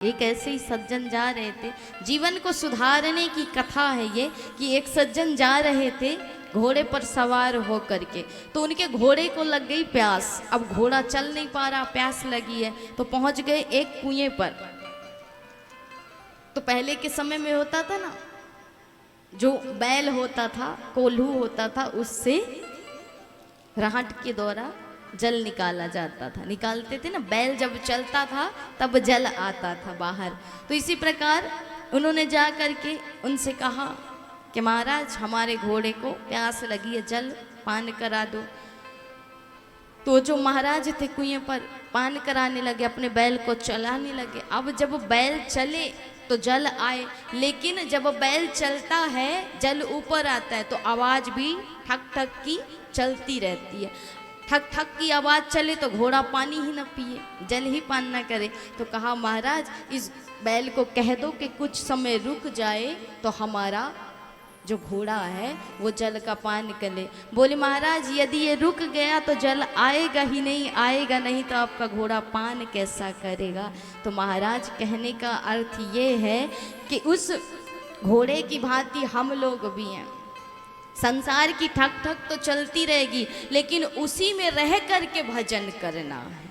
एक ऐसे ही सज्जन जा रहे थे, जीवन को सुधारने की कथा है ये कि एक सज्जन जा रहे थे घोड़े पर सवार हो करके, तो उनके घोड़े को लग गई प्यास। अब घोड़ा चल नहीं पा रहा, प्यास लगी है, तो पहुंच गए एक कुएं पर। तो पहले के समय में होता था ना, जो बैल होता था, कोल्हू होता था, उससे राहट के द्वारा जल निकाला जाता था। निकालते थे ना, बैल जब चलता था तब जल आता था बाहर। तो इसी प्रकार उन्होंने जा करके उनसे कहा कि महाराज हमारे घोड़े को प्यास लगी है, जल पान करा दो। तो जो महाराज थे कुएं पर पान कराने लगे, अपने बैल को चलाने लगे। अब जब बैल चले तो जल आए, लेकिन जब बैल चलता है जल ऊपर आता है तो आवाज भी ठक ठक की चलती रहती है। ठक ठक की आवाज चले तो घोड़ा पानी ही न पिए, जल ही पान न करे। तो कहा महाराज इस बैल को कह दो कि कुछ समय रुक जाए तो हमारा जो घोड़ा है वो जल का पान करे। बोले महाराज यदि ये रुक गया तो जल आएगा ही नहीं, आएगा नहीं तो आपका घोड़ा पान कैसा करेगा। तो महाराज कहने का अर्थ ये है कि उस घोड़े की भांति हम लोग भी हैं। संसार की ठक ठक तो चलती रहेगी, लेकिन उसी में रह करके भजन करना है।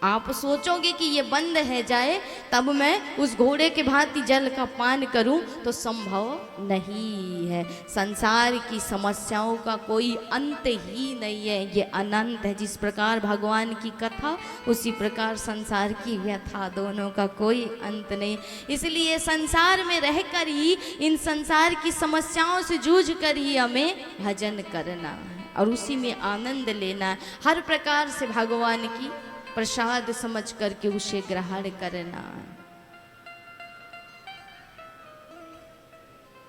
आप सोचोगे कि ये बंद है जाए तब मैं उस घोड़े के भांति जल का पान करूं, तो संभव नहीं है। संसार की समस्याओं का कोई अंत ही नहीं है, ये अनंत है। जिस प्रकार भगवान की कथा उसी प्रकार संसार की व्यथा, दोनों का कोई अंत नहीं। इसलिए संसार में रहकर ही, इन संसार की समस्याओं से जूझ कर ही हमें भजन करना है और उसी में आनंद लेना है। हर प्रकार से भगवान की प्रसाद समझ करके उसे ग्रहण करना।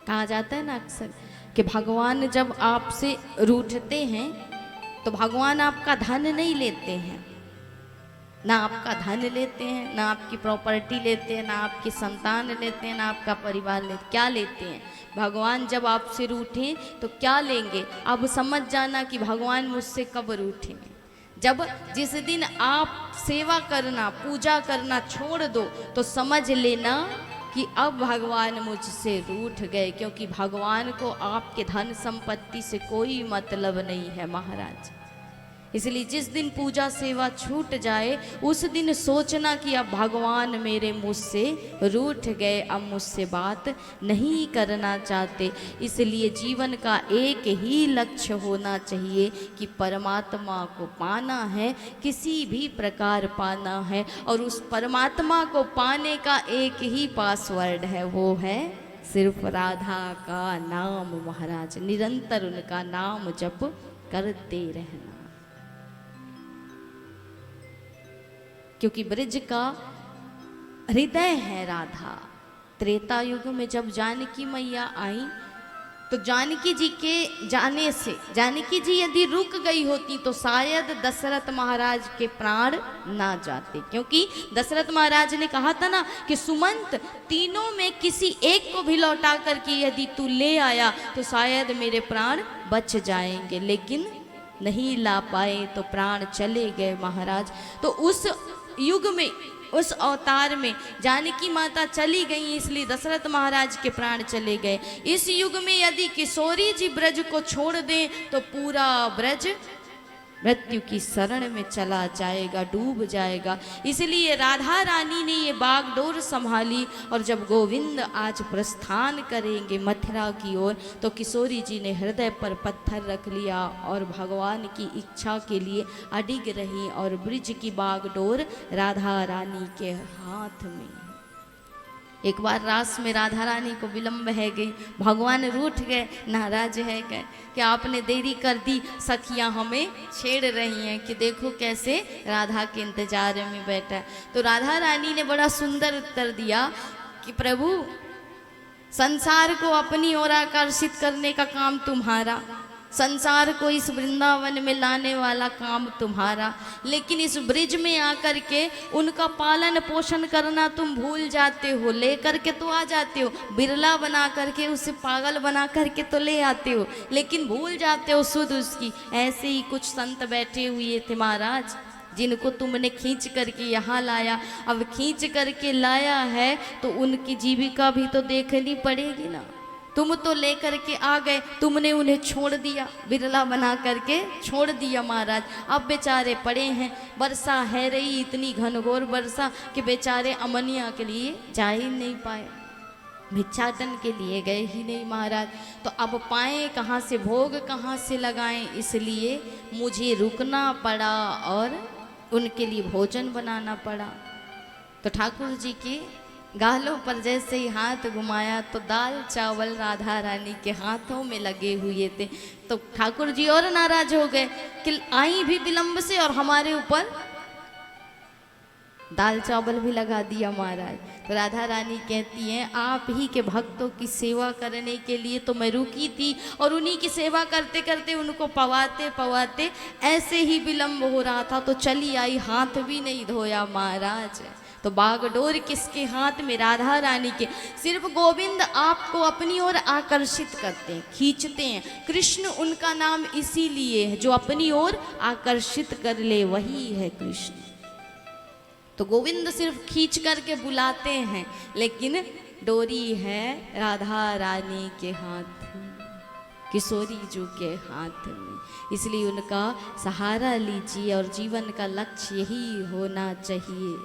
कहा जाता है ना अक्सर कि भगवान जब आपसे रूठते हैं तो भगवान आपका धन नहीं लेते हैं, ना आपका धन लेते हैं, ना आपकी प्रॉपर्टी लेते हैं, ना आपकी संतान लेते हैं, ना आपका परिवार लेते। क्या लेते हैं? भगवान जब आपसे रूठें तो क्या लेंगे? अब समझ जाना कि भगवान मुझसे कब रूठे। जब जिस दिन आप सेवा करना, पूजा करना छोड़ दो तो समझ लेना कि अब भगवान मुझसे रूठ गए, क्योंकि भगवान को आपके धन संपत्ति से कोई मतलब नहीं है महाराज। इसलिए जिस दिन पूजा सेवा छूट जाए उस दिन सोचना कि अब भगवान मेरे मुझसे रूठ गए, अब मुझसे बात नहीं करना चाहते। इसलिए जीवन का एक ही लक्ष्य होना चाहिए कि परमात्मा को पाना है, किसी भी प्रकार पाना है। और उस परमात्मा को पाने का एक ही पासवर्ड है, वो है सिर्फ राधा का नाम। महाराज निरंतर उनका नाम जप करते रहना, क्योंकि ब्रज का हृदय है राधा। त्रेता युग में जब जानकी मैया आई तो जानकी जी के जाने से, जानकी जी यदि रुक गई होती तो शायद दशरथ महाराज के प्राण ना जाते। क्योंकि दशरथ महाराज ने कहा था ना कि सुमंत तीनों में किसी एक को भी लौटा करके यदि तू ले आया तो शायद मेरे प्राण बच जाएंगे, लेकिन नहीं ला पाए तो प्राण चले गए महाराज। तो उस युग में, उस अवतार में जानकी माता चली गई, इसलिए दशरथ महाराज के प्राण चले गए। इस युग में यदि किशोरी जी ब्रज को छोड़ दें तो पूरा ब्रज मृत्यु की शरण में चला जाएगा, डूब जाएगा। इसलिए राधा रानी ने ये बागडोर संभाली। और जब गोविंद आज प्रस्थान करेंगे मथुरा की ओर तो किशोरी जी ने हृदय पर पत्थर रख लिया और भगवान की इच्छा के लिए अडिग रही। और ब्रज की बागडोर राधा रानी के हाथ में। एक बार रास में राधा रानी को विलंब है गई, भगवान रूठ गए, नाराज है गए कि आपने देरी कर दी। सखियां हमें छेड़ रही हैं कि देखो कैसे राधा के इंतजार में बैठा है। तो राधा रानी ने बड़ा सुंदर उत्तर दिया कि प्रभु संसार को अपनी ओर आकर्षित करने का काम तुम्हारा, संसार को इस वृंदावन में लाने वाला काम तुम्हारा, लेकिन इस ब्रिज में आकर के उनका पालन पोषण करना तुम भूल जाते हो। लेकर के तो आ जाते हो, बिरला बना करके उसे पागल बना करके तो ले आते हो, लेकिन भूल जाते हो सुध उसकी। ऐसे ही कुछ संत बैठे हुए थे महाराज, जिनको तुमने खींच करके यहाँ लाया, अब खींच करके लाया है तो उनकी जीविका भी तो देखनी पड़ेगी ना। तुम तो लेकर के आ गए, तुमने उन्हें छोड़ दिया, बिरला बना करके छोड़ दिया महाराज। अब बेचारे पड़े हैं, वर्षा है रही इतनी घनघोर वर्षा कि बेचारे अमनिया के लिए जा ही नहीं पाए, भिक्षाटन के लिए गए ही नहीं महाराज। तो अब पाएँ कहाँ से, भोग कहाँ से लगाएं, इसलिए मुझे रुकना पड़ा और उनके लिए भोजन बनाना पड़ा। तो ठाकुर जी के गालों पर जैसे ही हाथ घुमाया तो दाल चावल राधा रानी के हाथों में लगे हुए थे। तो ठाकुर जी और नाराज हो गए कि आई भी विलंब से और हमारे ऊपर दाल चावल भी लगा दिया महाराज। तो राधा रानी कहती हैं आप ही के भक्तों की सेवा करने के लिए तो मैं रुकी थी, और उन्हीं की सेवा करते करते उनको पवाते पवाते ऐसे ही विलंब हो रहा था तो चली आई, हाथ भी नहीं धोया महाराज। तो बागडोर किसके हाथ में, राधा रानी के। सिर्फ गोविंद आपको अपनी ओर आकर्षित करते हैं, खींचते हैं। कृष्ण उनका नाम इसीलिए है, जो अपनी ओर आकर्षित कर ले वही है कृष्ण। तो गोविंद सिर्फ खींच करके बुलाते हैं, लेकिन डोरी है राधा रानी के हाथ में, किशोरी जी के हाथ में। इसलिए उनका सहारा लीजिए और जीवन का लक्ष्य यही होना चाहिए।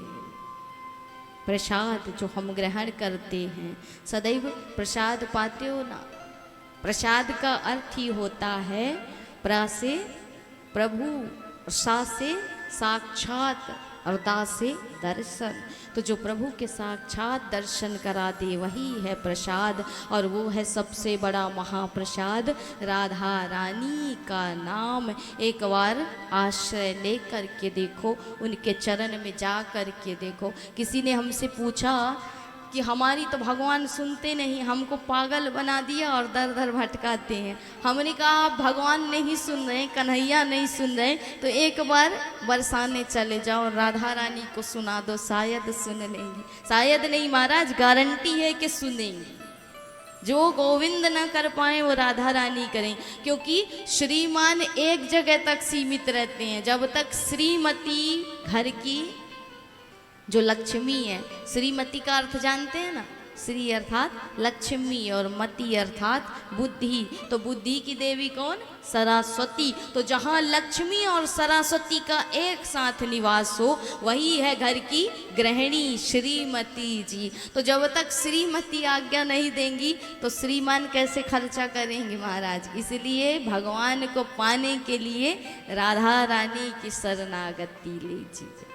प्रसाद जो हम ग्रहण करते हैं, सदैव प्रसाद पाते हो ना। प्रसाद का अर्थ ही होता है प्रा से प्रभु, सा से साक्षात और दा से दर्शन। तो जो प्रभु के साक्षात दर्शन करा दे वही है प्रसाद, और वो है सबसे बड़ा महाप्रसाद राधा रानी का नाम। एक बार आश्रय ले कर के देखो, उनके चरण में जा कर के देखो। किसी ने हमसे पूछा कि हमारी तो भगवान सुनते नहीं, हमको पागल बना दिया और दर दर भटकाते हैं। हमने कहा आप भगवान नहीं सुन रहे, कन्हैया नहीं सुन रहे, तो एक बार बरसाने चले जाओ, राधा रानी को सुना दो, शायद सुन लेंगे। शायद नहीं महाराज, गारंटी है कि सुनेंगे। जो गोविंद न कर पाए वो राधा रानी करें, क्योंकि श्रीमान एक जगह तक सीमित रहते हैं। जब तक श्रीमती घर की जो लक्ष्मी है, श्रीमती का अर्थ जानते हैं ना, श्री अर्थात लक्ष्मी और मति अर्थात बुद्धि। तो बुद्धि की देवी कौन, सरस्वती। तो जहाँ लक्ष्मी और सरस्वती का एक साथ निवास हो वही है घर की गृहिणी श्रीमती जी। तो जब तक श्रीमती आज्ञा नहीं देंगी तो श्रीमान कैसे खर्चा करेंगे महाराज। इसलिए भगवान को पाने के लिए राधा रानी की शरणागति लीजिए।